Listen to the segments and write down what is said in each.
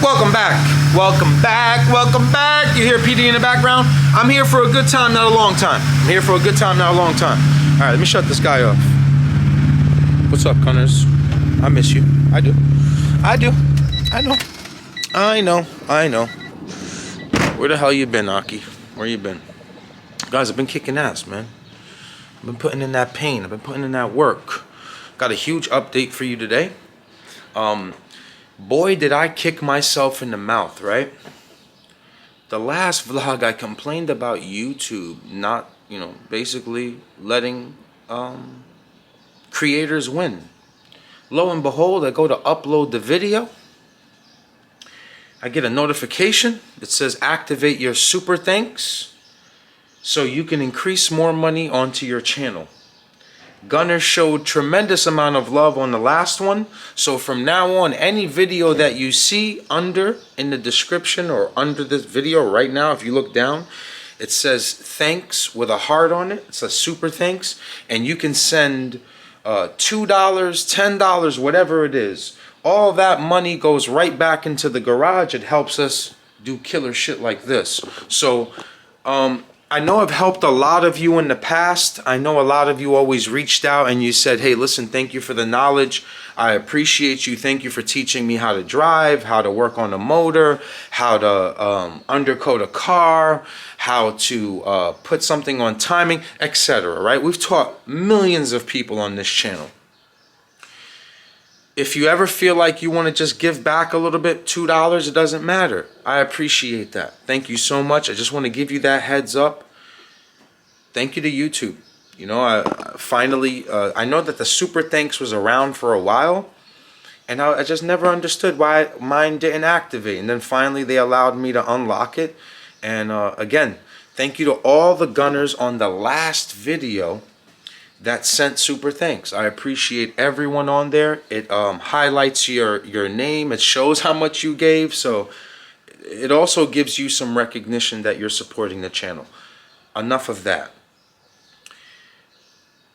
Welcome back. Welcome back. Welcome back. You hear PD in the background? I'm here for a good time, not a long time. I'm here for a good time, not a long time. All right, let me shut this guy off. What's up, Cunners? I miss you. I do. I do. I know. I know. I know. Where the hell you been, Aki? Where you been? Guys, I've been kicking ass, man. I've been putting in that pain. I've been putting in that work. Got a huge update for you today. Boy, did I kick myself in the mouth, right? The last vlog, I complained about YouTube not, basically letting creators win. Lo and behold, I go to upload the video. I get a notification. It says activate your super thanks so you can increase more money onto your channel. Gunner showed tremendous amount of love on the last one. So from now on, any video that you see under in the description or under this video right now, if you look down, it says thanks with a heart on it. It's a super thanks. And you can send $2, $10, whatever it is. All that money goes right back into the garage. It helps us do killer shit like this. So, I know I've helped a lot of you in the past. I know a lot of you always reached out and you said, hey, listen, thank you for the knowledge. I appreciate you. Thank you for teaching me how to drive, how to work on a motor, how to undercoat a car, how to put something on timing, etc. Right? We've taught millions of people on this channel. If you ever feel like you want to just give back a little bit, $2, it doesn't matter. I appreciate that. Thank you so much. I just want to give you that heads up. Thank you to YouTube. I finally, I know that the super thanks was around for a while, and I just never understood why mine didn't activate. And then finally they allowed me to unlock it. And again, thank you to all the gunners on the last video that sent super thanks. I appreciate everyone on there. It highlights your name. It shows how much you gave. So it also gives you some recognition that you're supporting the channel. Enough of that.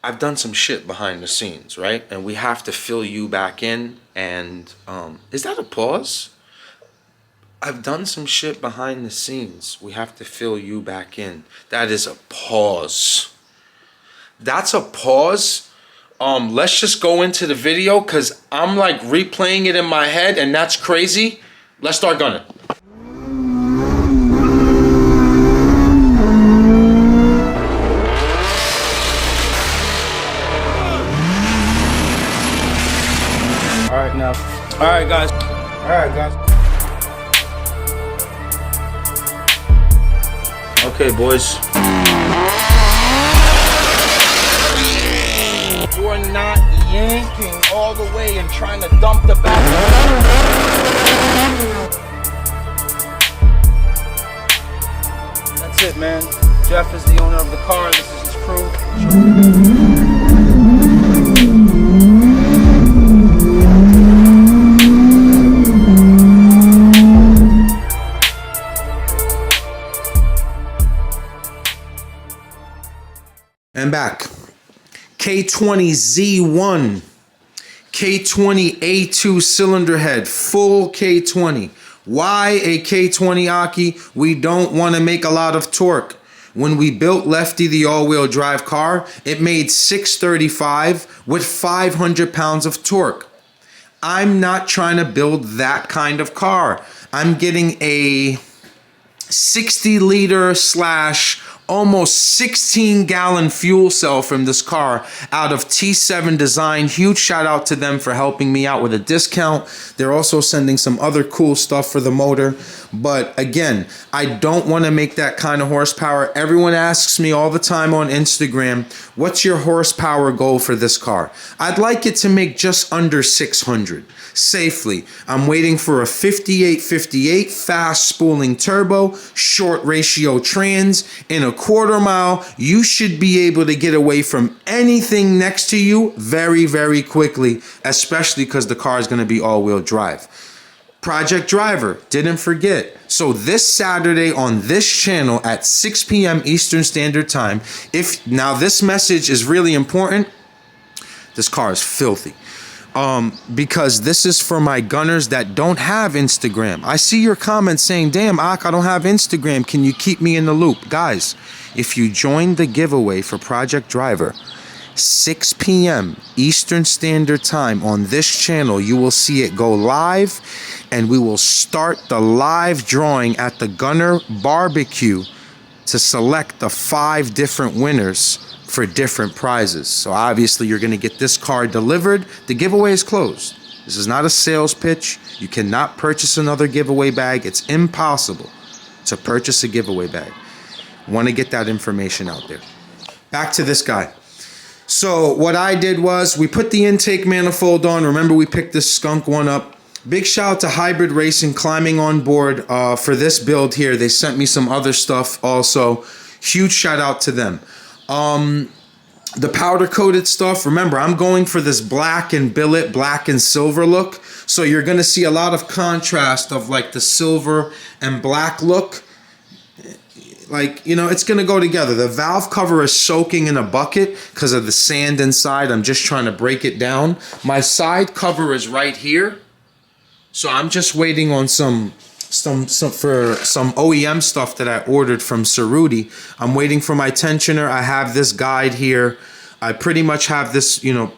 I've done some shit behind the scenes, right? And we have to fill you back in. And is that a pause? I've done some shit behind the scenes. We have to fill you back in. That is a pause. That's a pause. Let's just go into the video because I'm like replaying it in my head and that's crazy. Let's start gunning. Alright now. Alright guys. Alright guys. Okay boys. You're not yanking all the way and trying to dump the back. That's it, man. Jeff is the owner of the car. This is his crew. And back. K20Z1, K20A2 cylinder head, full K20. Why a K20 Aki? We don't want to make a lot of torque. When we built Lefty, the all-wheel drive car, it made 635 with 500 pounds of torque. I'm not trying to build that kind of car. I'm getting a 60-liter / almost 16-gallon fuel cell from this car out of T7 Design. Huge shout out to them for helping me out with a discount. They're also sending some other cool stuff for the motor. But again, I don't want to make that kind of horsepower. Everyone asks me all the time on Instagram, what's your horsepower goal for this car? I'd like it to make just under 600 safely. I'm waiting for a 5858 fast spooling turbo, short ratio trans. In a quarter mile, you should be able to get away from anything next to you very, very quickly, especially because the car is going to be all-wheel drive. Project Driver, didn't forget. So this Saturday on this channel at 6 p.m. Eastern Standard Time, now this message is really important. This car is filthy. because this is for my gunners that don't have Instagram. I see your comments saying, damn, Ak, I don't have Instagram. Can you keep me in the loop? Guys, if you join the giveaway for Project Driver, 6 p.m. Eastern Standard Time on this channel, you will see it go live, and we will start the live drawing at the Gunner Barbecue to select the 5 different winners for different prizes. So obviously you're going to get this card delivered. The giveaway is closed. This is not a sales pitch. You cannot purchase another giveaway bag. It's impossible to purchase a giveaway bag. Want to get that information out there. Back to this guy. So what I did was we put the intake manifold on. Remember, we picked this skunk one up. Big shout out to Hybrid Racing climbing on board for this build here. They sent me some other stuff also. Huge shout out to them. The powder coated stuff, remember, I'm going for this black and billet, black and silver look. So you're going to see a lot of contrast of like the silver and black look. Like, you know, it's going to go together. The valve cover is soaking in a bucket because of the sand inside. I'm just trying to break it down. My side cover is right here. So I'm just waiting on some OEM stuff that I ordered from Cerruti. I'm waiting for my tensioner. I have this guide here. I pretty much have this, you know,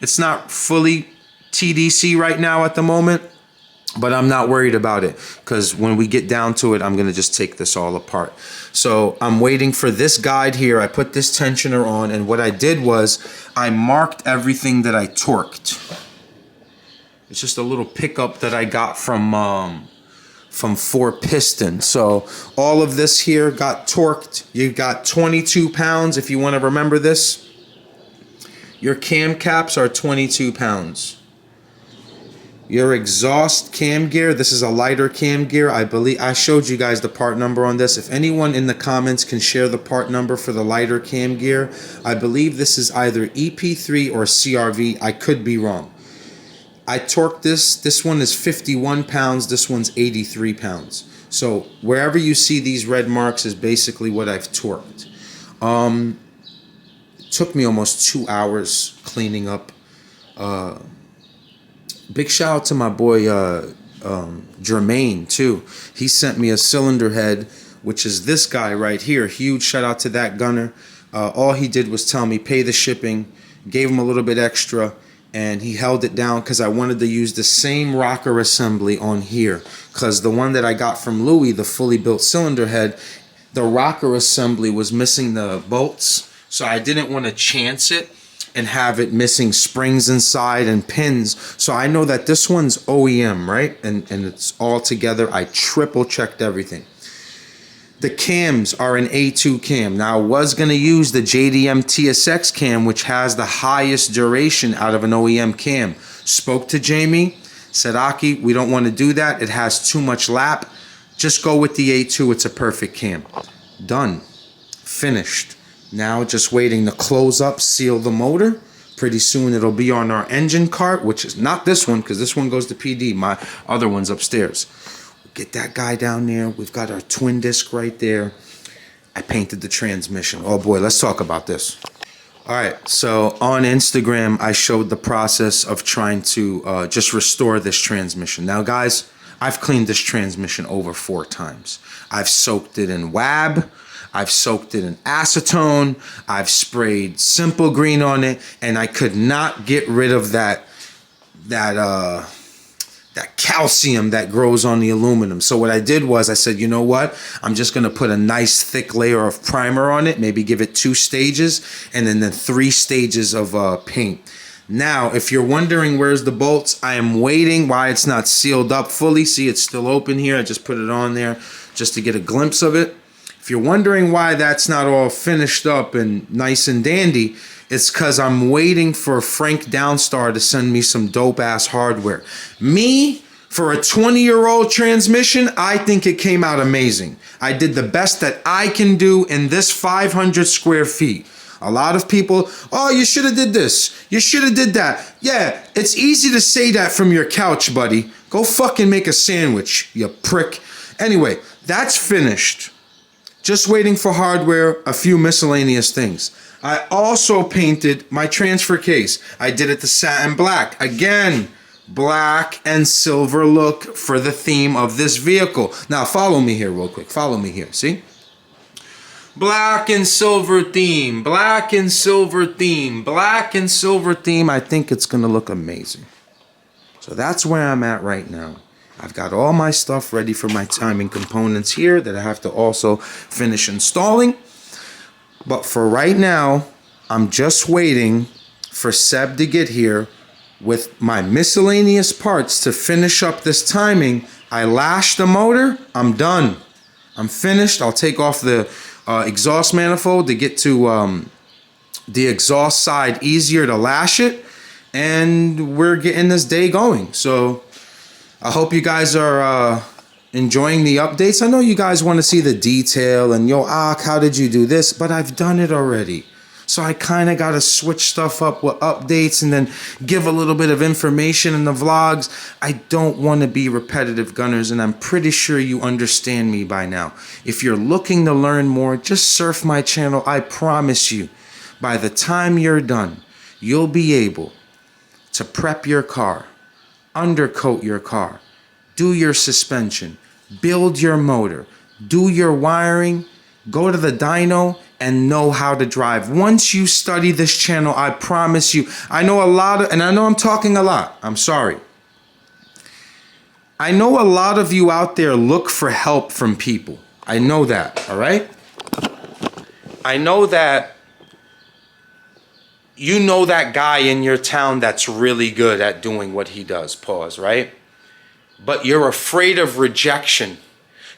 it's not fully TDC right now at the moment, but I'm not worried about it because when we get down to it, I'm going to just take this all apart. So I'm waiting for this guide here. I put this tensioner on, and what I did was I marked everything that I torqued. It's just a little pickup that I got from 4 Piston. So all of this here got torqued. You got 22 pounds if you want to remember this. Your cam caps are 22 pounds. Your exhaust cam gear, this is a lighter cam gear. I believe I showed you guys the part number on this. If anyone in the comments can share the part number for the lighter cam gear, I believe this is either EP3 or CRV. I could be wrong. I torqued this. This one is 51 pounds. This one's 83 pounds. So wherever you see these red marks is basically what I've torqued. It took me almost 2 hours cleaning up. Big shout out to my boy Jermaine too. He sent me a cylinder head, which is this guy right here. Huge shout out to that gunner. All he did was tell me pay the shipping, gave him a little bit extra, and he held it down because I wanted to use the same rocker assembly on here, because the one that I got from Louis, the fully built cylinder head, the rocker assembly was missing the bolts, so I didn't want to chance it and have it missing springs inside and pins. So I know that this one's OEM, right? And it's all together. I triple checked everything. The cams are an A2 cam. Now I was going to use the JDM TSX cam, which has the highest duration out of an OEM cam. Spoke to Jamie, said, Aki, we don't want to do that. It has too much lap. Just go with the A2. It's a perfect cam. Done. Finished. Now just waiting to close up, seal the motor. Pretty soon it'll be on our engine cart, which is not this one because this one goes to PD. My other one's upstairs. Get that guy down there. We've got our twin disc right there. I painted the transmission. Oh boy, let's talk about this. All right, so on Instagram, I showed the process of trying to just restore this transmission. Now guys, I've cleaned this transmission over 4 times. I've soaked it in WAB. I've soaked it in acetone. I've sprayed Simple Green on it, and I could not get rid of that calcium that grows on the aluminum. So what I did was I said, you know what? I'm just going to put a nice thick layer of primer on it, maybe give it 2 stages, and then 3 stages of paint. Now, if you're wondering where's the bolts, I am waiting why it's not sealed up fully. See, it's still open here. I just put it on there just to get a glimpse of it. If you're wondering why that's not all finished up and nice and dandy, it's because I'm waiting for Frank Downstar to send me some dope-ass hardware. Me, for a 20-year-old transmission, I think it came out amazing. I did the best that I can do in this 500 square feet. A lot of people, oh, you should have did this. You should have did that. Yeah, it's easy to say that from your couch, buddy. Go fucking make a sandwich, you prick. Anyway, that's finished. Just waiting for hardware, a few miscellaneous things. I also painted my transfer case. I did it the satin black. Again, black and silver look for the theme of this vehicle. Now follow me here real quick. Follow me here. See? Black and silver theme. Black and silver theme. Black and silver theme. I think it's going to look amazing. So that's where I'm at right now. I've got all my stuff ready for my timing components here that I have to also finish installing. But for right now, I'm just waiting for Seb to get here with my miscellaneous parts to finish up this timing. I lashed the motor. I'm done. I'm finished. I'll take off the exhaust manifold to get to the exhaust side easier to lash it. And we're getting this day going. So I hope you guys are enjoying the updates. I know you guys want to see the detail and yo, how did you do this? But I've done it already. So I kind of got to switch stuff up with updates and then give a little bit of information in the vlogs. I don't want to be repetitive, gunners, and I'm pretty sure you understand me by now. If you're looking to learn more, just surf my channel. I promise you, by the time you're done, you'll be able to prep your car, undercoat your car, do your suspension, build your motor, do your wiring, go to the dyno, and know how to drive. Once you study this channel, I promise you, I know a lot of, and I know I'm talking a lot, I'm sorry. I know a lot of you out there look for help from people. I know that, all right? I know that you know that guy in your town that's really good at doing what he does, pause, right? But you're afraid of rejection.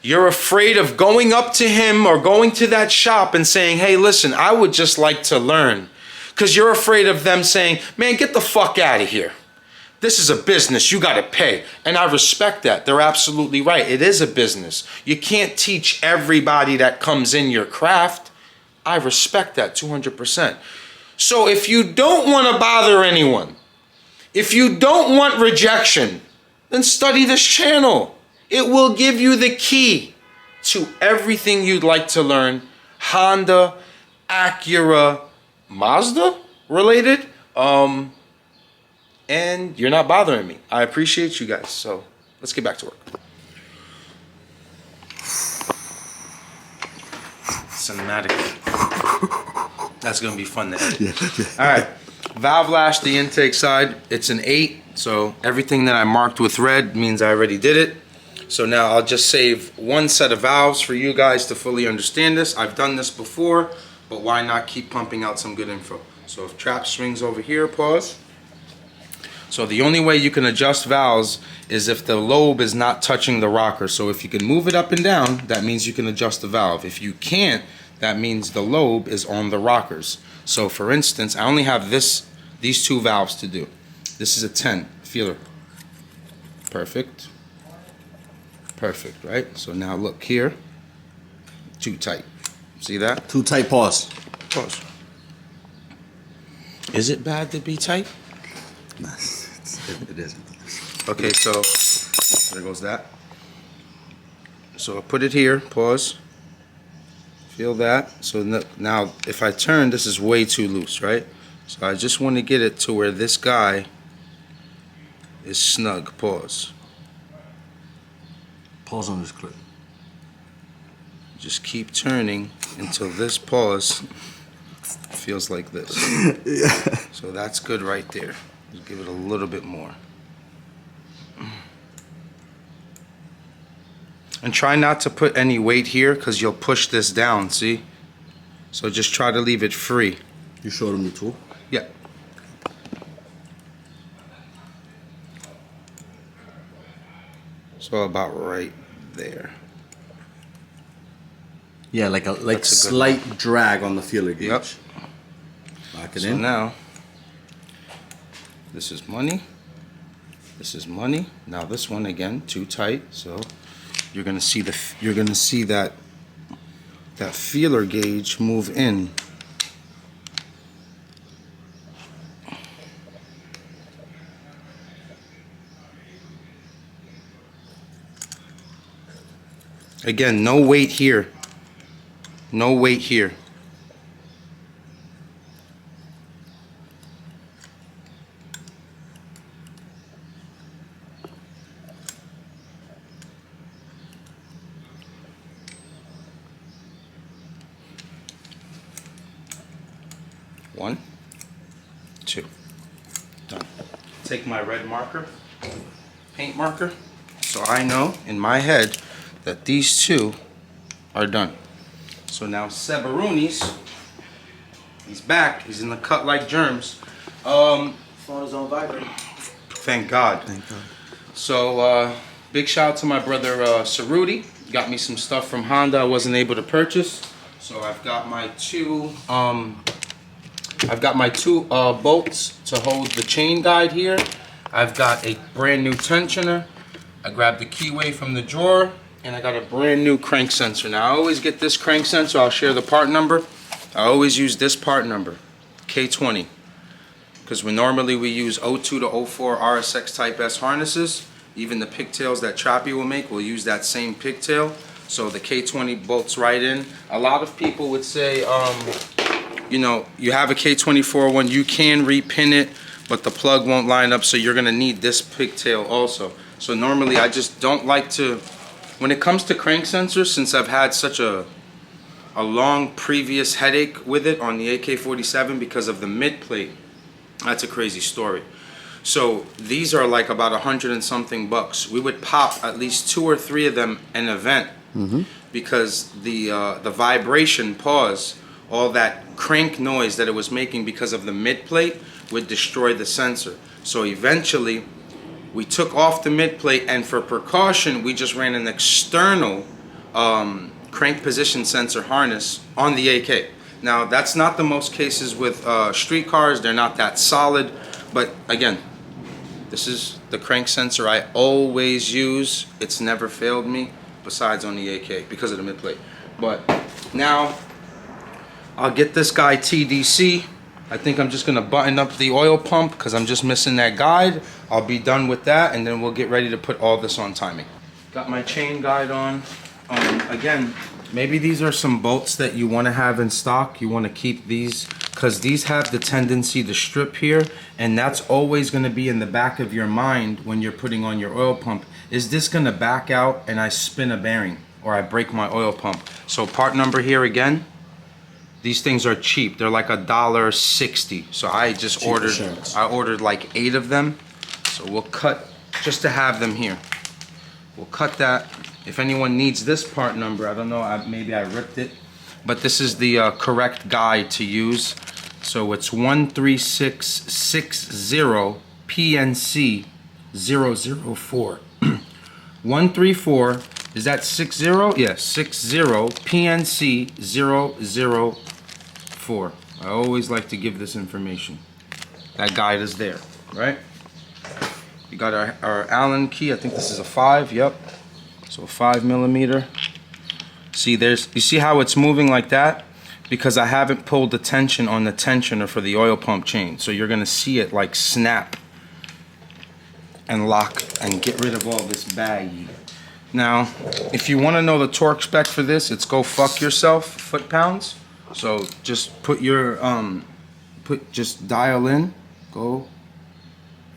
You're afraid of going up to him or going to that shop and saying, hey, listen, I would just like to learn. Because you're afraid of them saying, man, get the fuck out of here. This is a business. You got to pay. And I respect that. They're absolutely right. It is a business. You can't teach everybody that comes in your craft. I respect that 200%. So if you don't want to bother anyone, if you don't want rejection, then study this channel. It will give you the key to everything you'd like to learn. Honda, Acura, Mazda related. And you're not bothering me. I appreciate you guys. So let's get back to work. Cinematic. That's going to be fun to edit. Yeah. All right. Valve lash, the intake side. It's an 8. So everything that I marked with red means I already did it. So now I'll just save one set of valves for you guys to fully understand this. I've done this before, but why not keep pumping out some good info? So if trap swings over here, pause. So the only way you can adjust valves is if the lobe is not touching the rocker. So if you can move it up and down, that means you can adjust the valve. If you can't, that means the lobe is on the rockers. So for instance, I only have these two valves to do. This is a 10 feeler. Perfect. Perfect, right? So now look here. Too tight. See that? Too tight, pause. Pause. Is it bad to be tight? Nah, it isn't. Okay, so there goes that. So I put it here, pause. Feel that? So now if I turn, this is way too loose, right? So I just want to get it to where this guy is snug, pause. Pause on this clip. Just keep turning until this pause feels like this. Yeah. So that's good right there. Just give it a little bit more. And try not to put any weight here because you'll push this down, see? So just try to leave it free. You showed him the tool? Yeah. So about right there. Yeah, like a slight drag on the feeler gauge. Yep. Lock it So in. now, this is money. This is money. Now this one again, too tight. So you're gonna see that feeler gauge move in. Again, no weight here. No weight here. 1, 2. Done. Take my red marker, paint marker, so I know in my head that these 2 are done. So now Sebaruni's, he's back. He's in the cut like germs. Phone is on vibrate. Thank God. Thank God. So big shout out to my brother Cerruti. Got me some stuff from Honda I wasn't able to purchase. So I've got my 2 bolts to hold the chain guide here. I've got a brand new tensioner. I grabbed the keyway from the drawer, and I got a brand new crank sensor. Now I always get this crank sensor. I'll share the part number. I always use this part number, K20, because normally we use 02 to 04 RSX Type S harnesses. Even the pigtails that Choppy will make will use that same pigtail. So the K20 bolts right in. A lot of people would say, you know, you have a K24 one, you can repin it, but the plug won't line up, so you're gonna need this pigtail also. So normally I just don't like to, when it comes to crank sensors, since I've had such a long previous headache with it on the AK-47 because of the mid plate, that's a crazy story. So these are like about 100 and something bucks. We would pop at least 2 or 3 of them in an event because the vibration, pause, all that crank noise that it was making because of the mid plate would destroy the sensor. So eventually we took off the mid plate, and for precaution we just ran an external crank position sensor harness on the AK. Now that's not the most cases with street cars, they're not that solid, but again, this is the crank sensor I always use. It's never failed me, besides on the AK because of the mid plate. But now I'll get this guy TDC. I think I'm just gonna button up the oil pump because I'm just missing that guide. I'll be done with that, and then we'll get ready to put all this on timing. Got my chain guide on. Again, maybe these are some bolts that you want to have in stock. You want to keep these because these have the tendency to strip here, and that's always going to be in the back of your mind when you're putting on your oil pump. Is this going to back out and I spin a bearing or I break my oil pump? So part number here again. These things are cheap. They're like $1.60. So I just ordered like 8 of them. So we'll cut just to have them here. We'll cut that. If anyone needs this part number, I don't know, maybe I ripped it, but this is the correct guide to use. So it's 13660 PNC 004. 134, is that 60? Yeah, 60 PNC 004. I always like to give this information. That guide is there, right? We got our Allen key. I think this is a 5. Yep. So a 5mm. See, you see how it's moving like that? Because I haven't pulled the tension on the tensioner for the oil pump chain. So you're gonna see it like snap and lock and get rid of all this baggy. Now, if you want to know the torque spec for this, it's go fuck yourself foot-pounds. So just put your just dial in, go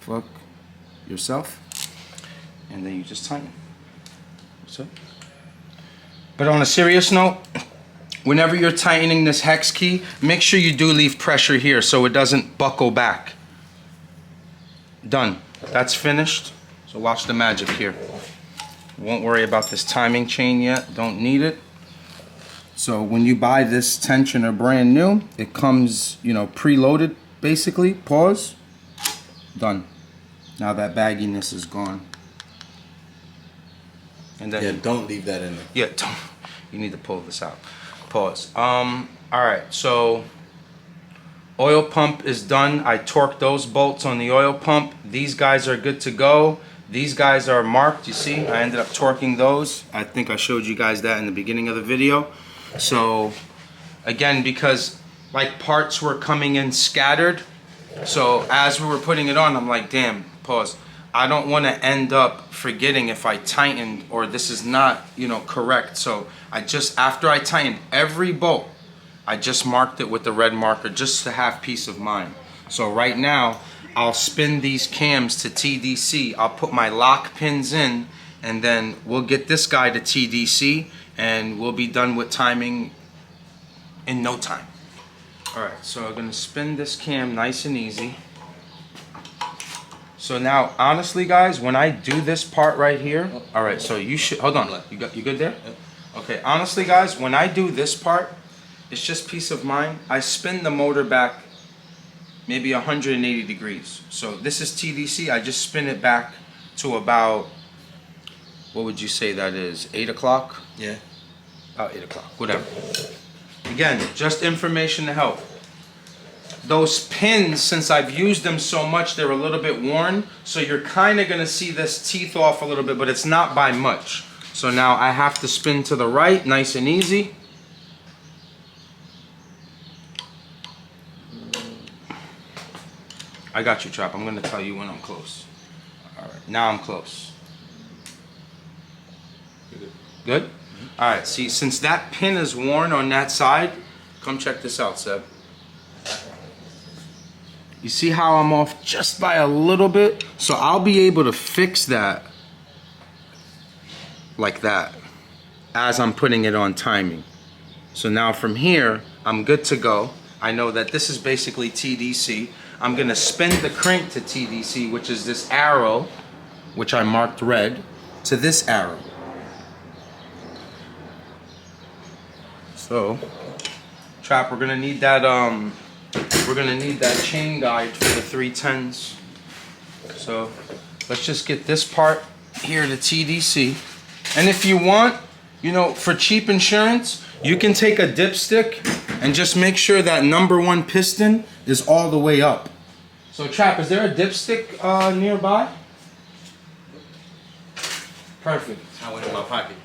fuck yourself, and then you just tighten. So, but on a serious note, whenever you're tightening this hex key, make sure you do leave pressure here so it doesn't buckle back. Done. That's finished. So watch the magic here. Won't worry about this timing chain yet. Don't need it. So when you buy this tensioner brand new, it comes, you know, preloaded basically. Pause. Done. Now that bagginess is gone. And then, yeah, don't leave that in there. Yeah, don't. You need to pull this out. Pause. All right, so oil pump is done. I torqued those bolts on the oil pump. These guys are good to go. These guys are marked, you see. I ended up torquing those. I think I showed you guys that in the beginning of the video. So again, because like parts were coming in scattered, so as we were putting it on, I'm like, damn, pause. I don't want to end up forgetting if I tightened or this is not, you know, correct. So I just, after I tightened every bolt, I just marked it with the red marker just to have peace of mind. So right now, I'll spin these cams to TDC. I'll put my lock pins in, and then we'll get this guy to TDC, and we'll be done with timing in no time. Alright, so I'm gonna spin this cam nice and easy. So now, honestly guys, when I do this part right here, alright, so you should, hold on, you good there? Okay, honestly guys, when I do this part, it's just peace of mind. I spin the motor back maybe 180 degrees. So this is TDC, I just spin it back to about, what would you say that is, 8 o'clock? Yeah. About 8 o'clock, whatever. Again, just information to help. Those pins, since I've used them so much, they're a little bit worn. So you're kind of going to see this teeth off a little bit, but it's not by much. So now I have to spin to the right, nice and easy. I got you, Trap. I'm going to tell you when I'm close. All right, now I'm close. Good? Mm-hmm. All right, see, since that pin is worn on that side, come check this out, Seb. You see how I'm off just by a little bit? So I'll be able to fix that like that as I'm putting it on timing. So now from here, I'm good to go. I know that this is basically TDC. I'm gonna spin the crank to TDC, which is this arrow, which I marked red, to this arrow. So, Trap, we're gonna need that chain guide for the 310s. So let's just get this part here to TDC. And if you want, you know, for cheap insurance, you can take a dipstick and just make sure that #1 piston is all the way up. So Trap, is there a dipstick nearby? Perfect. I went in my pocket.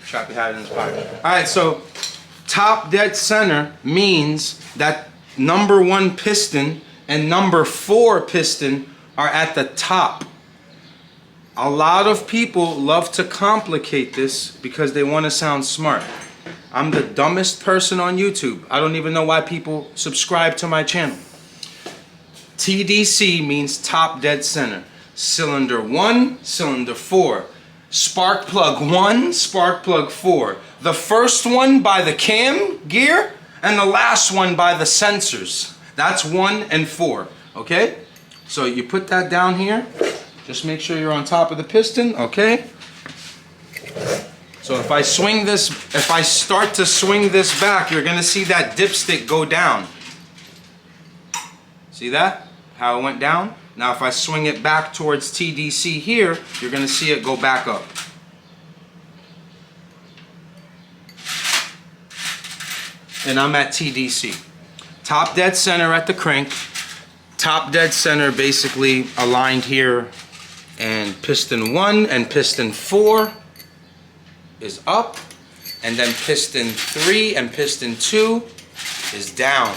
Trap had it in his pocket. All right, so top dead center means that #1 piston and #4 piston are at the top. A lot of people love to complicate this because they want to sound smart. I'm the dumbest person on YouTube. I don't even know why people subscribe to my channel. TDC means top dead center. Cylinder 1, cylinder 4. Spark plug 1, spark plug 4. The first one by the cam gear and the last one by the sensors. That's 1 and 4, okay? So you put that down here. Just make sure you're on top of the piston, okay? So if I start to swing this back, you're gonna see that dipstick go down. See that? How it went down? Now if I swing it back towards TDC here, you're gonna see it go back up. And I'm at TDC. Top dead center at the crank. Top dead center basically aligned here, and piston 1 and piston 4 is up, and then piston 3 and piston 2 is down.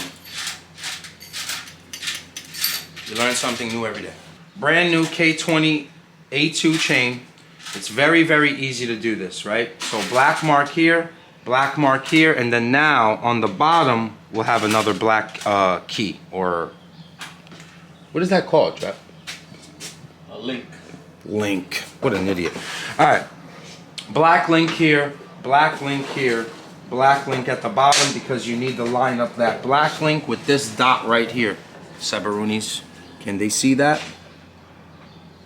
You learn something new every day. Brand new K20 A2 chain. It's very, very easy to do this, right? So black mark here, and then now on the bottom we'll have another black key, or what is that called, Jeff? A link. Link. What an idiot. All right. Black link here, black link here, black link at the bottom, because you need to line up that black link with this dot right here. Sabarunis, can they see that?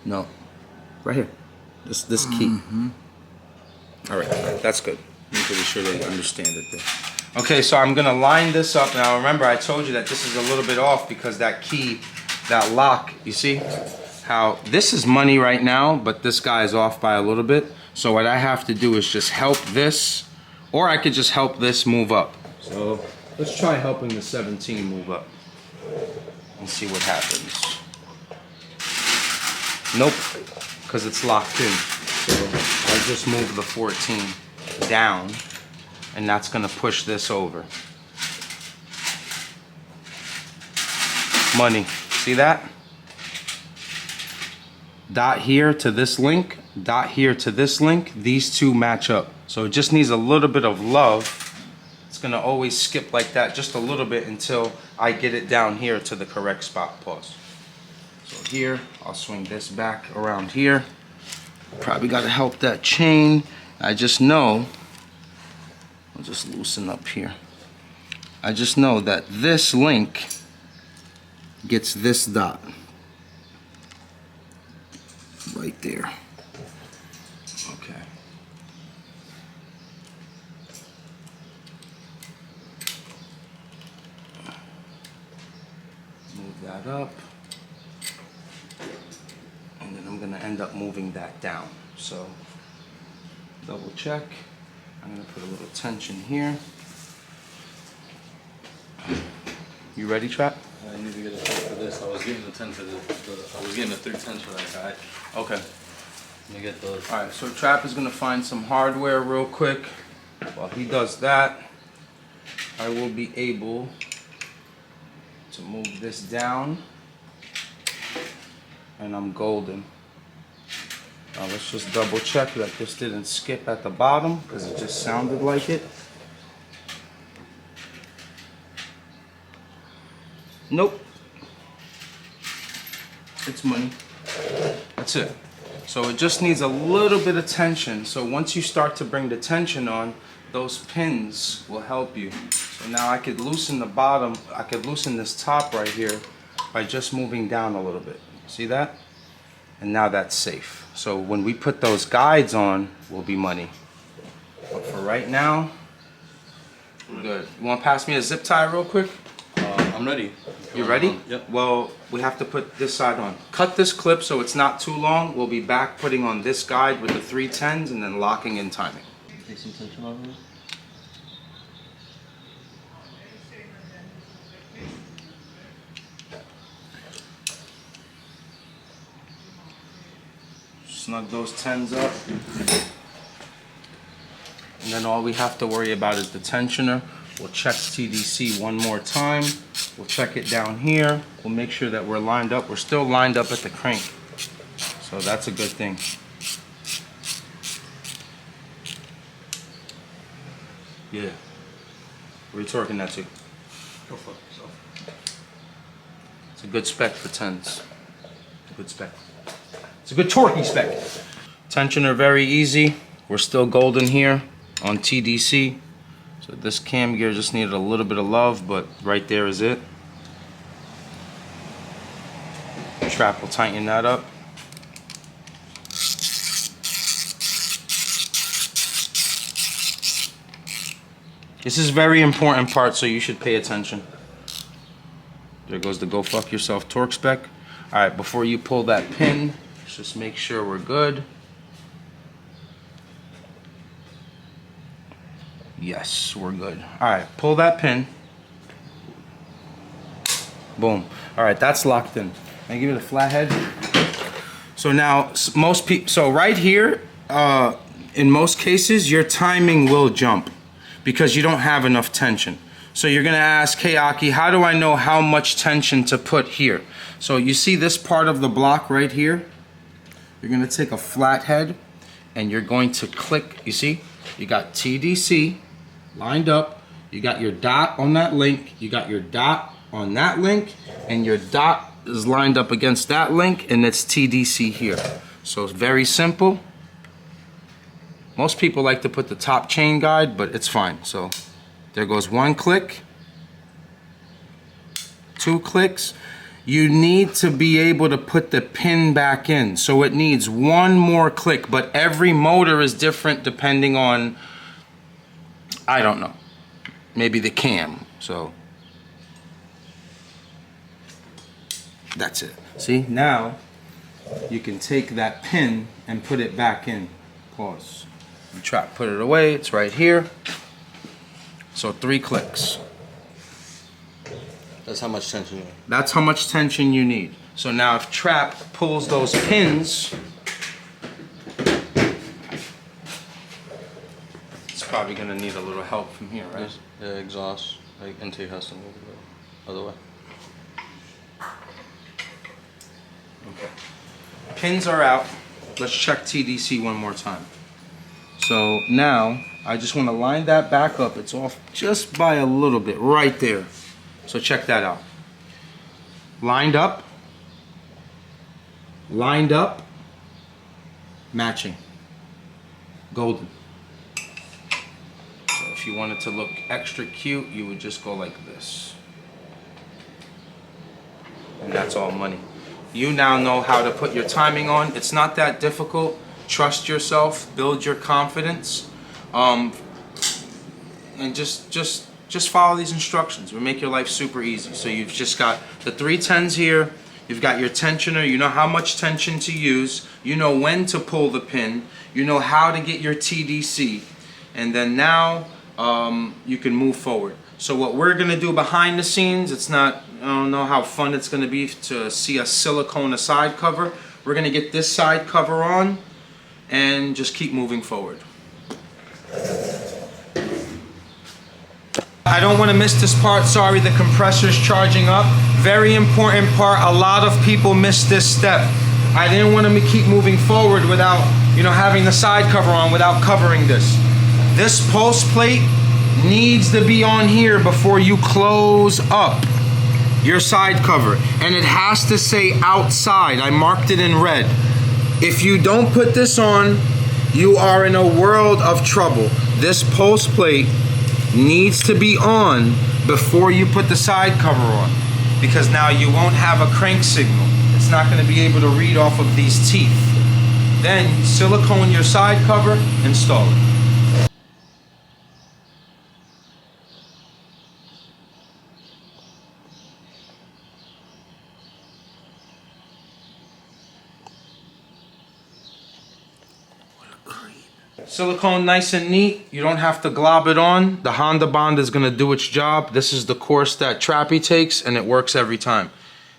No. Right here. This key. All right, that's good. I'm pretty sure they understand it there. Okay, so I'm gonna line this up. Now remember, I told you that this is a little bit off because that key, that lock, you see how this is money right now, but this guy is off by a little bit. So what I have to do is just help this, or I could just help this move up. So let's try helping the 17 move up and see what happens. Nope, because it's locked in. So I'll just move the 14 down, and that's gonna push this over. Money, see that? Dot here to this link, dot here to this link, these two match up. So it just needs a little bit of love. It's gonna always skip like that just a little bit until I get it down here to the correct spot. Pause. So here, I'll swing this back around here. Probably gotta help that chain. I just know, I'll just loosen up here. I just know that this link gets this dot right there. Okay. Move that up. And then I'm gonna end up moving that down. So double check. I'm gonna put a little tension here. You ready, Trap? I need to get a 10 for this. I was getting the 10 for I was getting a 310 for that guy. Okay. Let me get those. Alright, so Trap is gonna find some hardware real quick. While he does that, I will be able to move this down. And I'm golden. Now let's just double check that this didn't skip at the bottom because it just sounded like it. Nope. It's money. That's it. So it just needs a little bit of tension. So once you start to bring the tension on, those pins will help you. So now I could loosen the bottom, I could loosen this top right here by just moving down a little bit. See that? And now that's safe. So when we put those guides on, we'll be money. But for right now, we're good. You want to pass me a zip tie real quick? I'm ready. You ready? Yep. Well, we have to put this side on. Cut this clip so it's not too long. We'll be back putting on this guide with the 310s and then locking in timing. Take some tension off of it. Snug those 10s up. And then all we have to worry about is the tensioner. We'll check TDC one more time. We'll check it down here. We'll make sure that we're lined up. We're still lined up at the crank. So that's a good thing. Yeah. Where are you torquing that to? Go fuck yourself. It's a good spec for 10s. A good spec. It's a good torquey spec. Tensioner very easy. We're still golden here on TDC. So this cam gear just needed a little bit of love, but right there is it. Trap will tighten that up. This is a very important part, so you should pay attention. There goes the go fuck yourself torque spec. All right, before you pull that pin, let's just make sure we're good. Yes, we're good. All right, pull that pin. Boom. All right, that's locked in. Can I give it a flat head? So now, most people, so right here, in most cases, your timing will jump because you don't have enough tension. So you're gonna ask, hey Aki, how do I know how much tension to put here? So you see this part of the block right here? You're gonna take a flat head and you're going to click, you see? You got TDC lined up, you got your dot on that link, you got your dot on that link, and your dot is lined up against that link, and it's TDC here. So it's very simple. Most people like to put the top chain guide, but it's fine. So there goes one click, 2 clicks. You need to be able to put the pin back in. So it needs 1 more click, but every motor is different depending on, I don't know, maybe the cam. So that's it. See, now you can take that pin and put it back in. Pause. You try to put it away, it's right here. So 3 clicks. That's how much tension you need. That's how much tension you need. So now if Trap pulls those pins, it's probably gonna need a little help from here, right? Yeah, exhaust. Like intake has to move the other way. Okay. Pins are out. Let's check TDC one more time. So now I just want to line that back up. It's off just by a little bit right there. So check that out. Lined up, matching, golden. So If you wanted to look extra cute, you would just go like this. And that's all money. You now know how to put your timing on. It's not that difficult. Trust yourself, build your confidence, and just follow these instructions. We'll make your life super easy. So you've just got the 310s here. You've got your tensioner. You know how much tension to use. You know when to pull the pin. You know how to get your TDC. And then now you can move forward. So what we're gonna do behind the scenes, it's not, I don't know how fun it's gonna be to see a silicone side cover. We're gonna get this side cover on and just keep moving forward. I don't want to miss this part. Sorry, the compressor's charging up. Very important part. A lot of people miss this step. I didn't want to keep moving forward without, having the side cover on, without covering this. This pulse plate needs to be on here before you close up your side cover. And it has to say outside. I marked it in red. If you don't put this on, you are in a world of trouble. This pulse plate needs to be on before you put the side cover on, because now you won't have a crank signal. It's not going to be able to read off of these teeth. Then silicone your side cover, install it. Silicone nice and neat. You don't have to glob it on. The Honda Bond is going to do its job. This is the course that Trappy takes, and it works every time.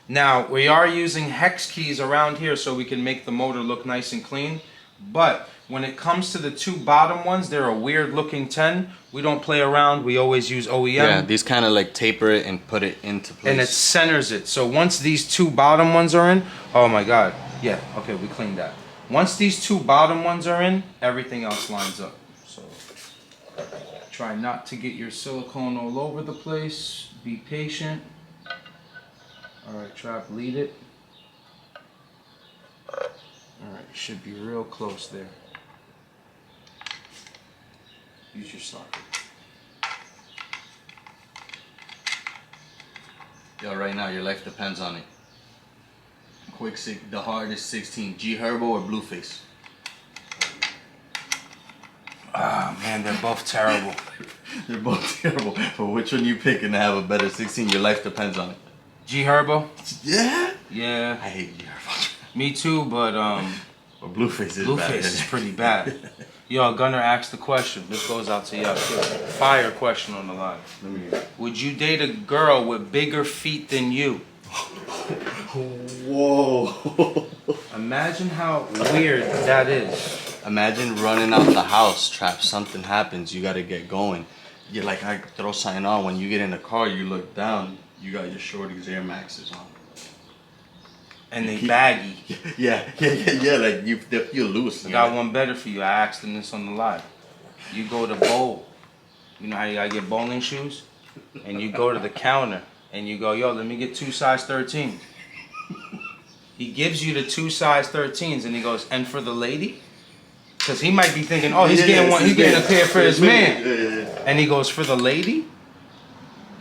Now, we are using hex keys around here so we can make the motor look nice and clean. But when it comes to the two bottom ones, they're a weird looking 10. We don't play around. We always use OEM. Yeah, these kind of like taper it and put it into place. And it centers it. So once these two bottom ones are in, oh my God. Yeah, okay, we cleaned that. Once these two bottom ones are in, everything else lines up. So try not to get your silicone all over the place. Be patient. Alright, Trap, lead it. Alright, should be real close there. Use your socket. Yo, right now your life depends on it. The hardest 16, G Herbo or Blueface? Ah, man, they're both terrible. They're both terrible. But which one you picking to have a better 16? Your life depends on it. G Herbo? Yeah? Yeah. I hate G Herbo. Me too, but But Blueface is Blueface bad. is pretty bad. Yo, Gunner asked the question. This goes out to y'all too. Fire question on the line. Let me hear. Would you date a girl with bigger feet than you? Whoa. Imagine how weird that is. Imagine running out the house, Trap, something happens, you gotta get going. You're like, I throw something on. When you get in the car, you look down, you got your shorties Air Maxes on. And they baggy. Yeah, like you loose. I got one better for you. I asked him this on the live. You go to bowl. You know how you gotta get bowling shoes? And you go to the counter and you go, yo, let me get 2 size 13. He gives you the 2 size 13s and he goes, and for the lady? Because he might be thinking, oh, he's getting one, he's getting a pair for his man. Yeah. And he goes, for the lady?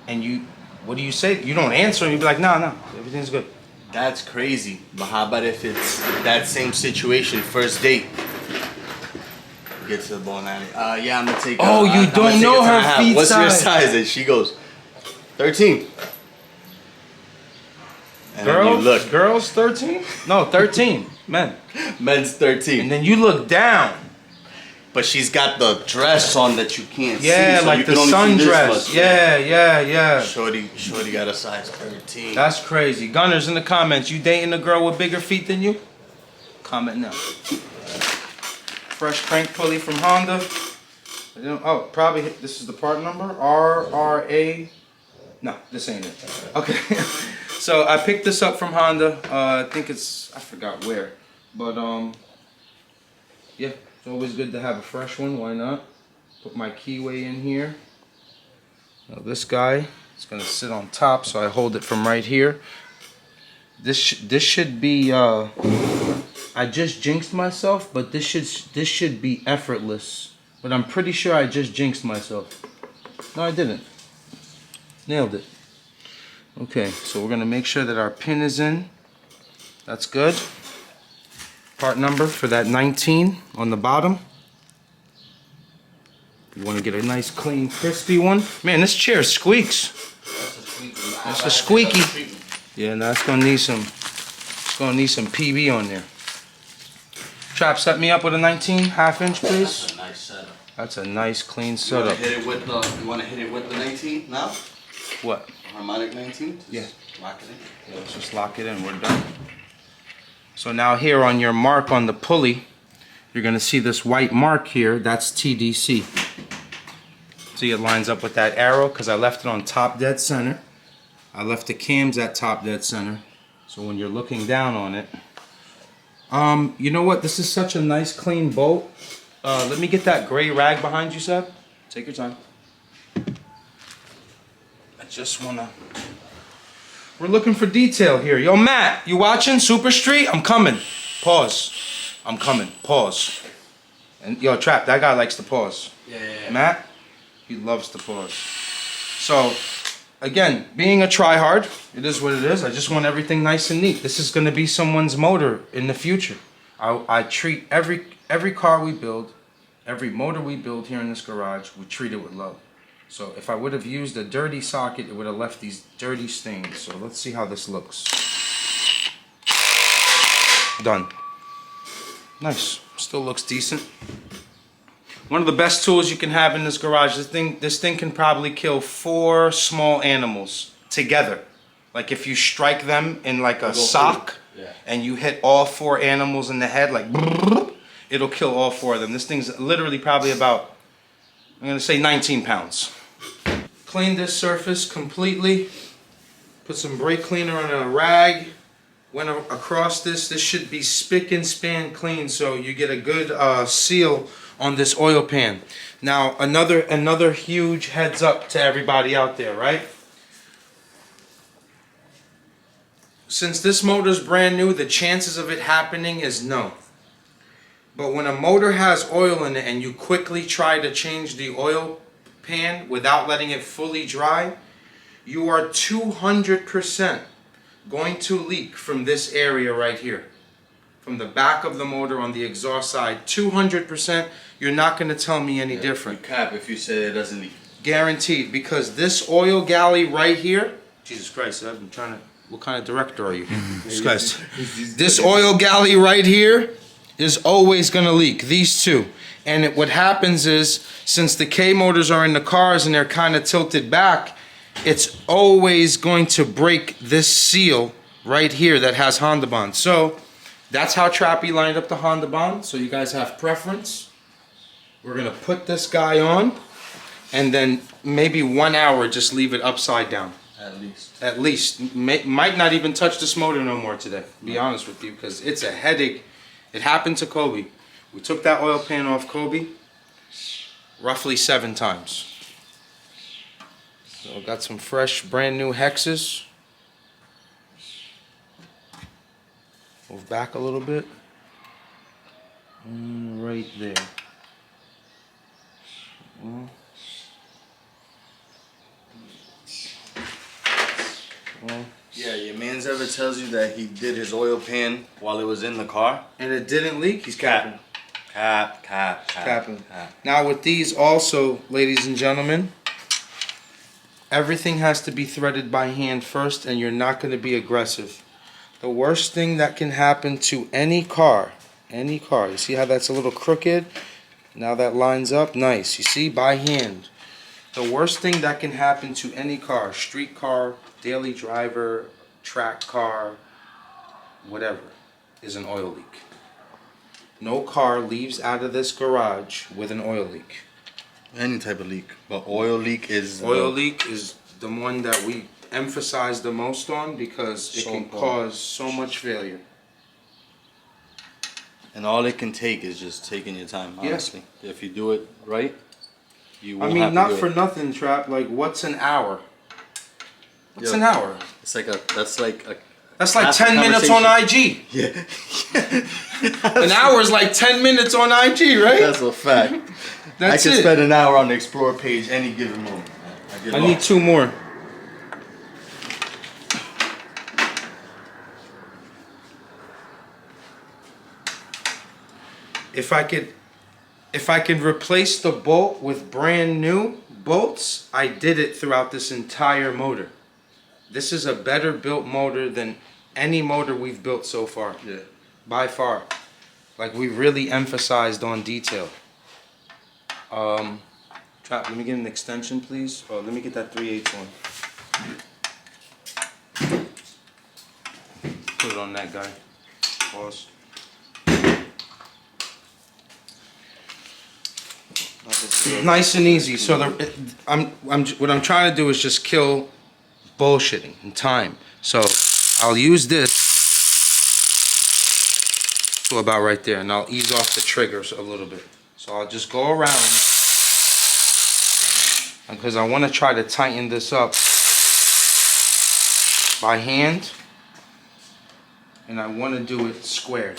And you, what do you say? You don't answer him. You be like, no, everything's good. That's crazy. But how about if it's that same situation, first date? Get to the bowling alley. Yeah, I'm gonna take. Oh, you I'm don't gonna know take a her feet What's your size? size? And she goes, 13. And then you Girls? look. Girls 13? No, 13. Men. Men's 13. And then you look down. But she's got the dress on that you can't see. Yeah, so like you the can only see this sundress. much. Yeah. Shorty got a size 13. That's crazy. Gunners in the comments, you dating a girl with bigger feet than you? Comment now. Fresh crank pulley from Honda. Oh, probably this is the part number. RRA. No, this ain't it. Okay. So I picked this up from Honda. I think it's, I forgot where. But yeah, it's always good to have a fresh one. Why not? Put my keyway in here. Now this guy is gonna sit on top, so I hold it from right here. This should be. I just jinxed myself, but this should be effortless. But I'm pretty sure I just jinxed myself. No, I didn't. Nailed it. Okay, so we're gonna make sure that our pin is in. That's good. Part number for that 19 on the bottom. You wanna get a nice, clean, crispy one. Man, this chair squeaks. That's a squeaky. Yeah, and that's gonna need some, it's gonna need some PB on there. Trap, set me up with a 19 half-inch, please. That's a nice setup. That's a nice, clean You setup. wanna hit it with the 19 now? What? Harmonic 19? Just Yeah. lock it in. Yeah, let's just lock it in, we're done. So now here on your mark on the pulley, you're gonna see this white mark here, that's TDC. See, it lines up with that arrow because I left it on top dead center. I left the cams at top dead center. So when you're looking down on it, you know what? This is such a nice clean bolt. Let me get that gray rag behind you, Seb. Take your time. I just wanna. We're looking for detail here. Yo, Matt, you watching Super Street? I'm coming. Pause. I'm coming. Pause. And yo, Trap, that guy likes to pause. Yeah. Matt, he loves to pause. So, again, being a tryhard, it is what it is. I just want everything nice and neat. This is going to be someone's motor in the future. I treat every car we build, every motor we build here in this garage, we treat it with love. So if I would have used a dirty socket, it would have left these dirty stains. So let's see how this looks. Done. Nice. Still looks decent. One of the best tools you can have in this garage. This thing can probably kill 4 small animals together. Like if you strike them in like a sock and you hit all 4 animals in the head, like it'll kill all 4 of them. This thing's literally probably about, I'm gonna say 19 pounds. Clean this surface completely. Put some brake cleaner on a rag. Went across this. This should be spick and span clean, so you get a good seal on this oil pan. Now another huge heads up to everybody out there, right? Since this motor's brand new, the chances of it happening is no. But when a motor has oil in it and you quickly try to change the oil pan without letting it fully dry, you are 200% going to leak from this area right here. From the back of the motor on the exhaust side, 200%, you're not going to tell me any different. You cap if you say it doesn't leak. Guaranteed, because this oil galley right here, Jesus Christ, I've been trying to, what kind of director are you? Jesus Christ. This oil galley right here is always going to leak, these two. And what happens is, since the K motors are in the cars and they're kind of tilted back, it's always going to break this seal right here that has Honda Bond. So that's how Trappy lined up the Honda Bond. So you guys have preference. We're gonna put this guy on and then maybe 1 hour just leave it upside down. At least. At least. Might not even touch this motor no more today, to be honest with you, because it's a headache. It happened to Kobe. We took that oil pan off Kobe roughly 7 times. So got some fresh, brand new hexes. Move back a little bit. Right there. Yeah, your man's ever tells you that he did his oil pan while it was in the car? And it didn't leak, he's capping. Capping. Now with these also, ladies and gentlemen, everything has to be threaded by hand first, and you're not going to be aggressive. The worst thing that can happen to any car, you see how that's a little crooked? Now that lines up, nice. You see, by hand. The worst thing that can happen to any car, street car, daily driver, track car, whatever, is an oil leak. No car leaves out of this garage with an oil leak. Any type of leak, but oil leak is Oil leak is the one that we emphasize the most on because it can cause so much failure. And all it can take is just taking your time, honestly. If you do it right, you won't I mean, have to not do for it. nothing, Trap. Like, what's an hour? What's Yeah. an hour? It's like that's like That's like half a 10 minutes on conversation. IG. Yeah. An hour is like 10 minutes on IG, right? That's a fact. That's I can it. spend an hour on the Explore page any given moment. I need 2 more. If I could replace the bolt with brand new bolts, I did it throughout this entire motor. This is a better built motor than any motor we've built so far. Yeah. By far. Like, we really emphasized on detail. Trap, let me get an extension, please. Oh, let me get that 3/8 one. Put it on that guy. Pause. Nice and easy. So what I'm trying to do is just kill bullshitting and time. So I'll use this to about right there, and I'll ease off the triggers a little bit. So I'll just go around because I want to try to tighten this up by hand, and I want to do it square.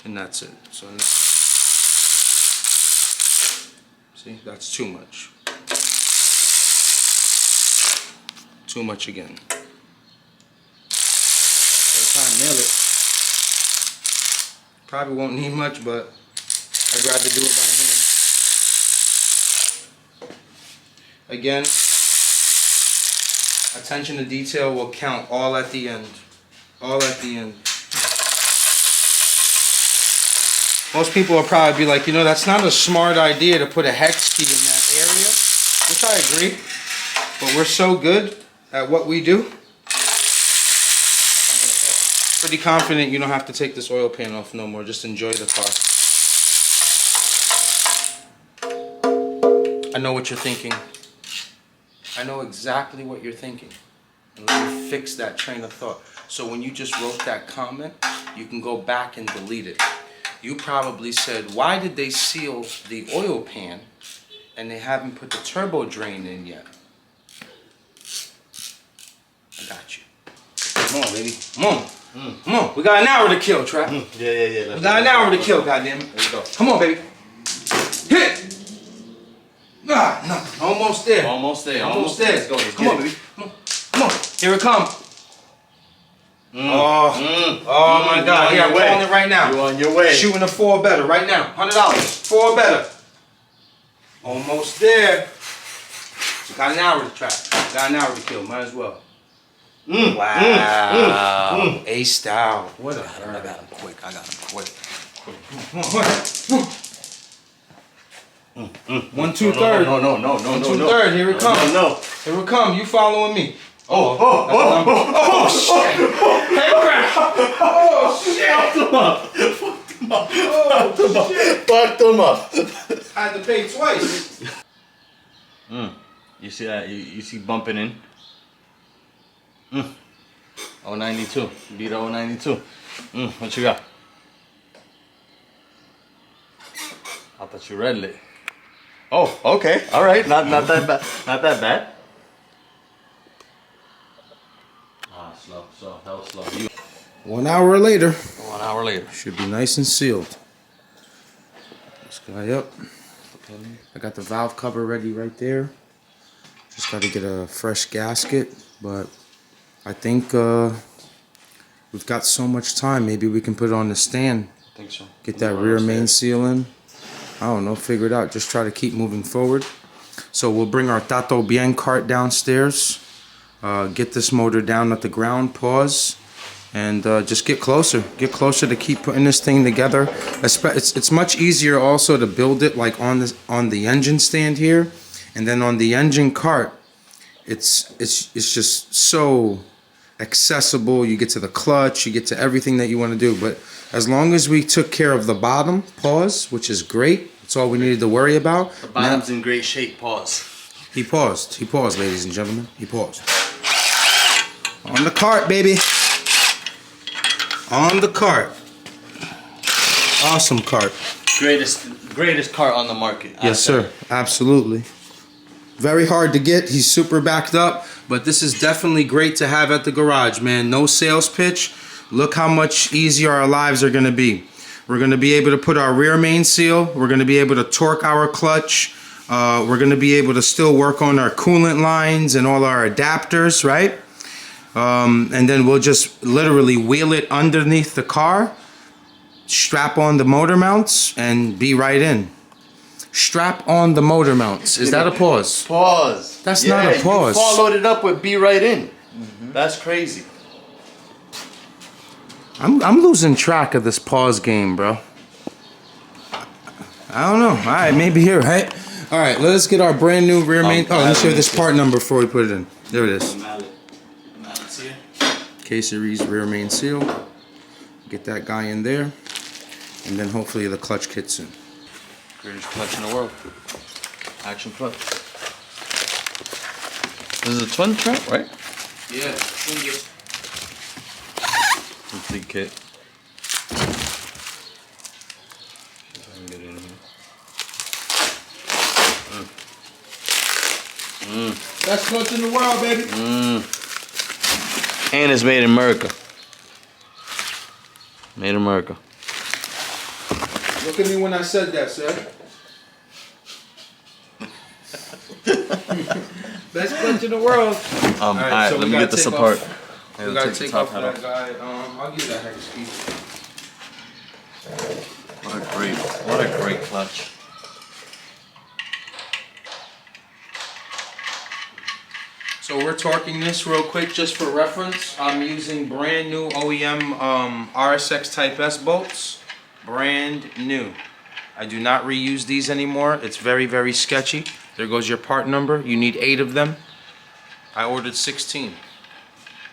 And that's it. So now, see, that's too much. Too much again. By the time I nail it, probably won't need much, but I'd rather do it by hand. Again, attention to detail will count all at the end. All at the end. Most people will probably be like, you know, that's not a smart idea to put a hex key in that area, which I agree. But we're so good at what we do. Pretty confident you don't have to take this oil pan off no more. Just enjoy the car. I know what you're thinking. I know exactly what you're thinking. And let me fix that train of thought. So when you just wrote that comment, you can go back and delete it. You probably said, why did they seal the oil pan and they haven't put the turbo drain in yet? I got you. Come on, baby. Come on. Come on. We got an hour to kill, Trap. Yeah. We got an hour to kill, goddammit. There you go. Come on, baby. Hit! Ah, no. Almost there. Almost there. Almost there. Let's go. Let's Come get on, it. baby. Come on. Come on. Here it comes. Oh my God! Yeah, I'm calling it right now. You on your way? Shooting a 4 better right now. $100. 4 better. Almost there. Got an hour to trap. Got an hour to kill. Might as well. Wow. Aced out. What a burn. I got him quick. Come on. 1, 2, 3rd. No. 1, 2, 3rd. Here it comes. No. Here it comes. You following me? Oh shit! Hey, crap! Oh shit! Fuck them up. I had to pay twice. You see that? You see bumping in? 092. Beat 092. What you got? I thought you read it. Oh, okay. All right. Not that bad. Not that bad. Slow. Hell slow. 1 hour later. 1 hour later. Should be nice and sealed. This guy up. I got the valve cover ready right there. Just got to get a fresh gasket, but I think we've got so much time. Maybe we can put it on the stand. I think so. Get that rear main seal in. I don't know, figure it out. Just try to keep moving forward. So we'll bring our Tato Bien cart downstairs. Get this motor down at the ground, pause, and just get closer. Get closer to keep putting this thing together. It's much easier also to build it like on the engine stand here, and then on the engine cart, it's just so accessible. You get to the clutch, you get to everything that you want to do. But as long as we took care of the bottom, pause, which is great. That's all we needed to worry about. The bottom's in great shape. Pause. He paused, ladies and gentlemen. He paused. On the cart, baby. On the cart. Awesome cart. Greatest cart on the market. Yes, sir. Absolutely. Very hard to get. He's super backed up, but this is definitely great to have at the garage, man. No sales pitch. Look how much easier our lives are going to be. We're going to be able to put our rear main seal. We're going to be able to torque our clutch. We're going to be able to still work on our coolant lines and all our adapters, right? And then we'll just literally wheel it underneath the car, strap on the motor mounts, and be right in. Strap on the motor mounts. Is that a pause? Pause. That's not a pause. You followed it up with be right in. That's crazy. I'm losing track of this pause game, bro. I don't know. All right, maybe you're right. All right, let us get our brand new rear main. Oh, let me show you this part number before we put it in. There it is. Mallet's here. K-Series rear main seal. Get that guy in there. And then hopefully the clutch kit's in. Greatest clutch in the world. Action clutch. This is a twin trap, right? Yeah, Complete kit. See if I can get it in here. best clutch in the world, baby. And it's made in America. Made in America. Look at me when I said that, sir. Best clutch in the world. Alright, let me get this apart. We gotta take off that guy. I'll give that hex key. What a great clutch. So we're torquing this real quick just for reference. I'm using brand new OEM RSX Type S bolts. Brand new. I do not reuse these anymore. It's very, very sketchy. There goes your part number. You need 8 of them. I ordered 16.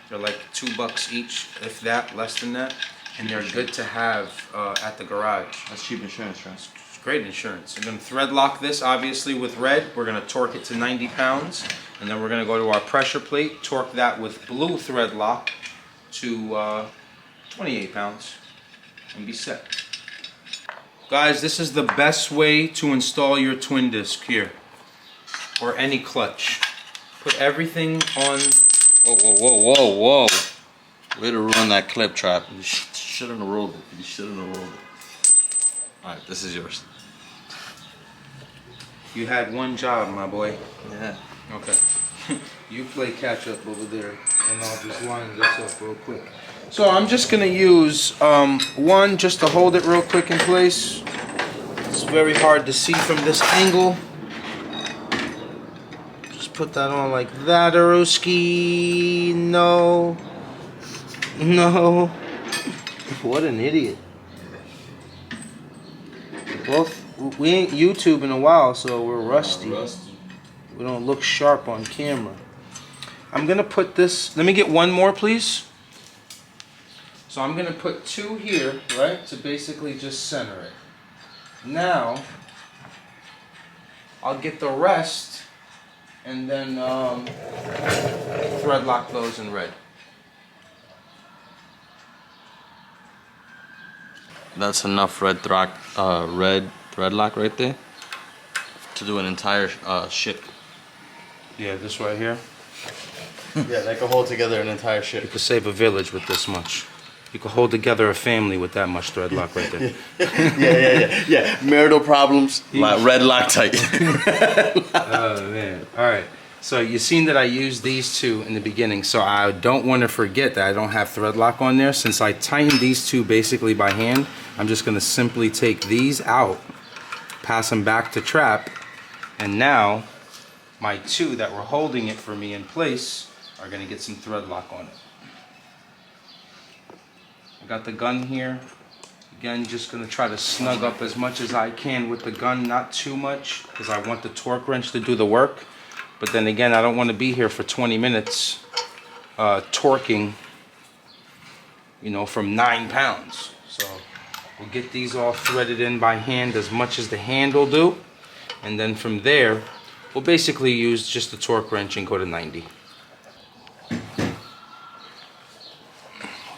They're like $2 each, if that, less than that. And they're good to have at the garage. That's cheap insurance, right? It's great insurance. I'm gonna thread lock this obviously with red. We're gonna torque it to 90 pounds. And then we're gonna go to our pressure plate, torque that with blue thread lock to 28 pounds and be set. Guys, this is the best way to install your twin disc here, or any clutch. Put everything on. Whoa. Way to ruin that clip trap. You shouldn't have rolled it. Alright, this is yours. You had one job, my boy. Yeah. Okay. You play catch up over there, and I'll just line this up real quick. So I'm just gonna use one just to hold it real quick in place. It's very hard to see from this angle. Just put that on like that, Aroski. No. What an idiot. We ain't YouTube in a while, so we're rusty. We don't look sharp on camera. I'm gonna put this, let me get one more please. So I'm gonna put 2 here, right, to basically just center it. Now, I'll get the rest and then thread lock those in red. That's enough red thread lock right there to do an entire ship. Yeah, this right here. Yeah, that could hold together an entire ship. You could save a village with this much. You could hold together a family with that much thread lock right there. Yeah. Marital problems, red lock tight. Oh man. Alright. So you've seen that I used these 2 in the beginning, so I don't want to forget that I don't have thread lock on there. Since I tightened these 2 basically by hand, I'm just going to simply take these out, pass them back to trap, and now my 2 that were holding it for me in place are going to get some thread lock on it. I got the gun here. Again, just going to try to snug up as much as I can with the gun, not too much, because I want the torque wrench to do the work. But then again, I don't want to be here for 20 minutes torquing, you know, from 9 pounds. So we'll get these all threaded in by hand as much as the hand will do. And then from there, we'll basically use just the torque wrench and go to 90.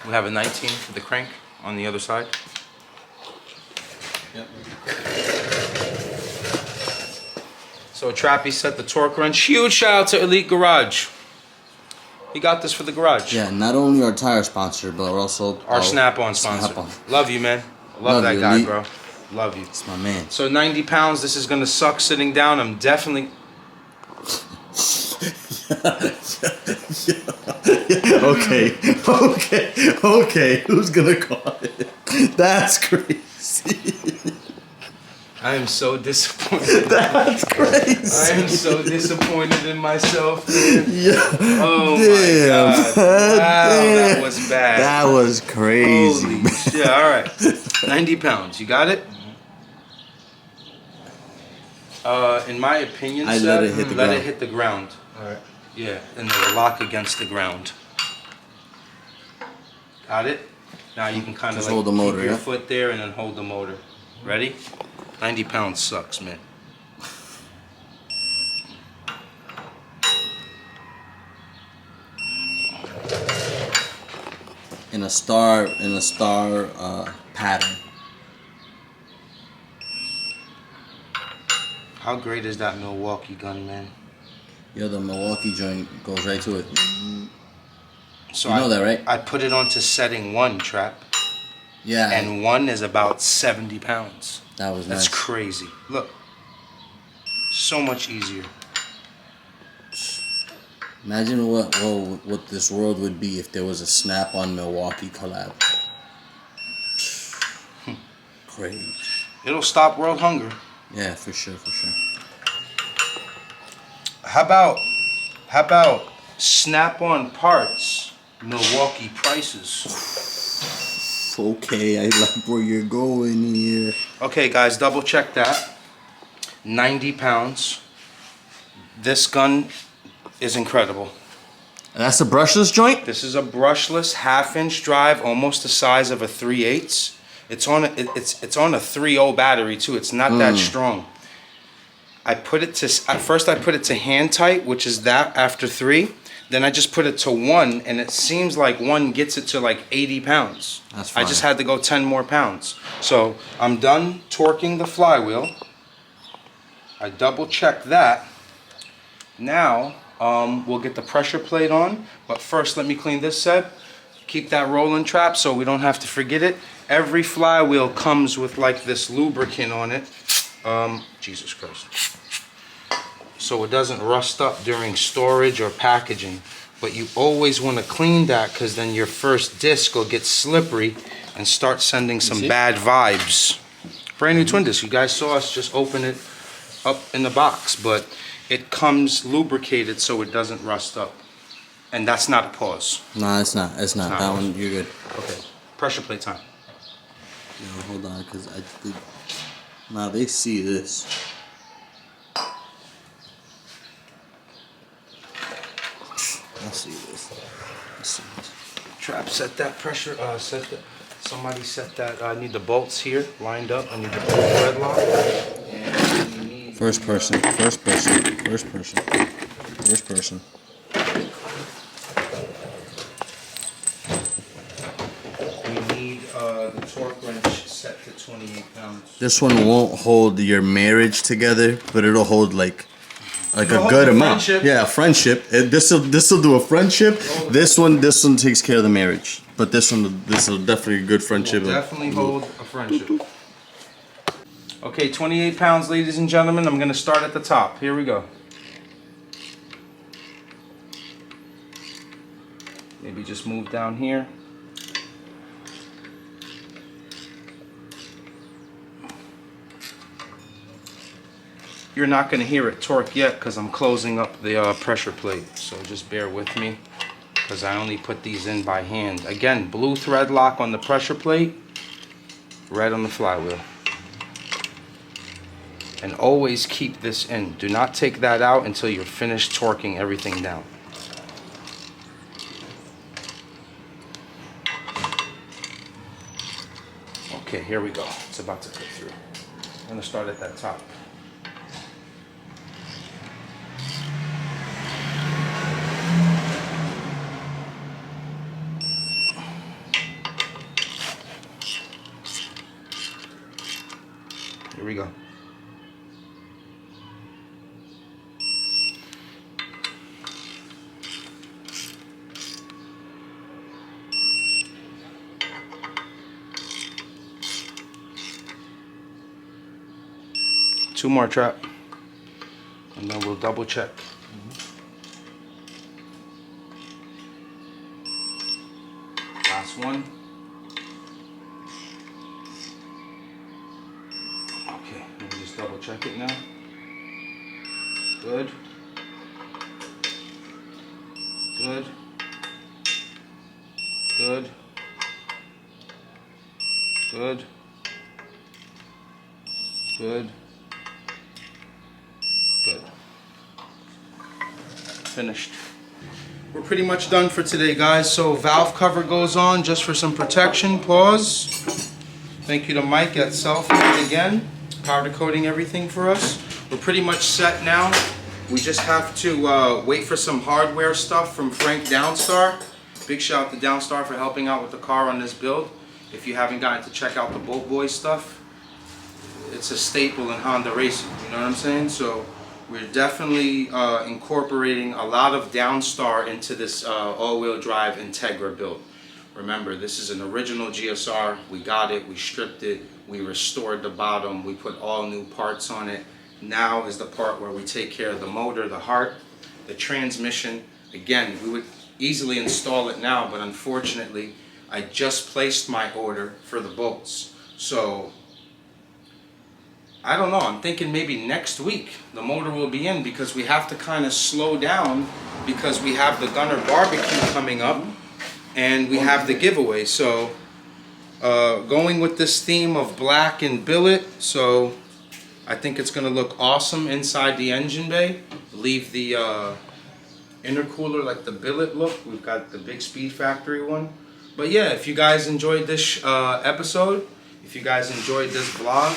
We have a 19 for the crank on the other side. Yep. So Trappy set the torque wrench. Huge shout out to Elite Garage. He got this for the garage. Yeah, not only our tire sponsor, but also Our Snap-on sponsor. Snap-on. Love you, man. Love that you, guy, Elite. bro. Love you. It's my man. So 90 pounds, this is gonna suck sitting down. I'm definitely... Okay. Who's gonna call it? That's crazy. I am so disappointed. That's crazy. I am so disappointed in myself, man. Yeah. Oh Damn. my God. Wow, that Damn. was bad. That was crazy. Holy shit. All right. 90 pounds. You got it? In my opinion, I Seb, let it hit the let ground. it hit the ground. All right. Yeah, and then lock against the ground. Got it? Now you can kind of Just like hold the motor, keep your yeah? foot there and then hold the motor. Ready? 90 pounds sucks, man. In a star pattern. How great is that Milwaukee gun, man? Yo, the Milwaukee joint goes right to it. So You know that, right? I put it onto setting 1, Trap. Yeah. And 1 is about 70 pounds. that was That's nice. crazy. Look. So much easier. Imagine what this world would be if there was a Snap-on Milwaukee collab. Crazy. It'll stop world hunger. Yeah, for sure. How about Snap-on parts, Milwaukee prices? Okay, I like where you're going here. Okay, guys, double check that. 90 pounds. This gun is incredible. And that's a brushless joint? This is a brushless half-inch drive, almost the size of a 3/8. It's on a 3.0 battery too. It's not that strong. At first I put it to hand tight, which is that after 3. Then I just put it to 1, and it seems like 1 gets it to like 80 pounds. That's I fine. just had to go 10 more pounds. So I'm done torquing the flywheel. I double check that. Now we'll get the pressure plate on, but first let me clean this set. Keep that rolling, Trap, so we don't have to forget it. Every flywheel comes with like this lubricant on it. Jesus Christ. So it doesn't rust up during storage or packaging. But you always want to clean that, because then your first disc will get slippery and start sending some bad vibes. Brand new twin disc. You guys saw us just open it up in the box, but it comes lubricated so it doesn't rust up. And that's not a pause. Nah, it's not. It's not. not. That one, you're good. Okay. Pressure plate time. Yo, hold on, because nah, they see this. I see this. Trap, set that pressure, somebody set that, I need the bolts here lined up. I need the bolt thread lock. And we need, First person. we need the torque wrench set to 28 pounds. This one won't hold your marriage together, but it'll hold like a It'll hold good the amount. friendship. Yeah, friendship. This'll do a friendship. This one takes care of the marriage. But this will definitely a good friendship. Will definitely hold a friendship. Okay, 28 pounds, ladies and gentlemen. I'm gonna start at the top. Here we go. Maybe just move down here. You're not going to hear it torque yet because I'm closing up the pressure plate. So just bear with me, because I only put these in by hand. Again, blue thread lock on the pressure plate, red on the flywheel. And always keep this in. Do not take that out until you're finished torquing everything down. Okay, here we go. It's about to cut through. I'm going to start at that top. Here we go. 2 more, Trap. And then we'll double check. Last one. Okay, let me just double check it now. Good. Good. Good. Good. Good. Good. Finished. We're pretty much done for today, guys. So valve cover goes on just for some protection. Pause. Thank you to Mike at Selfie again, powder coating everything for us. We're pretty much set now. We just have to wait for some hardware stuff from Frank Downstar. Big shout out to Downstar for helping out with the car on this build. If you haven't gotten to check out the Boat Boy stuff, it's a staple in Honda racing, you know what I'm saying? So we're definitely incorporating a lot of Downstar into this all-wheel drive Integra build. Remember, this is an original GSR. We got it, we stripped it, we restored the bottom, we put all new parts on it. Now is the part where we take care of the motor, the heart, the transmission. Again, we would easily install it now, but unfortunately, I just placed my order for the bolts. So, I don't know, I'm thinking maybe next week the motor will be in, because we have to kind of slow down because we have the Gunner barbecue coming up and we have the giveaway. So, going with this theme of black and billet, so I think it's going to look awesome inside the engine bay. Leave the intercooler like the billet look. We've got the big Speed Factory one. But yeah, if you guys enjoyed this episode, if you guys enjoyed this vlog,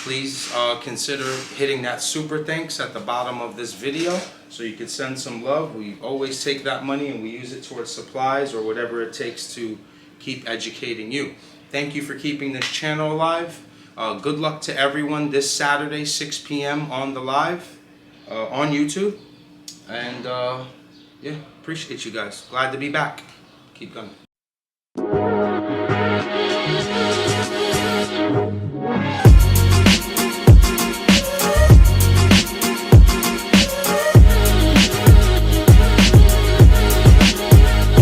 please consider hitting that super thanks at the bottom of this video so you can send some love. We always take that money and we use it towards supplies or whatever it takes to keep educating you. Thank you for keeping this channel alive. Good luck to everyone this Saturday, 6 p.m. on the live on YouTube. And yeah, appreciate you guys. Glad to be back. Keep going.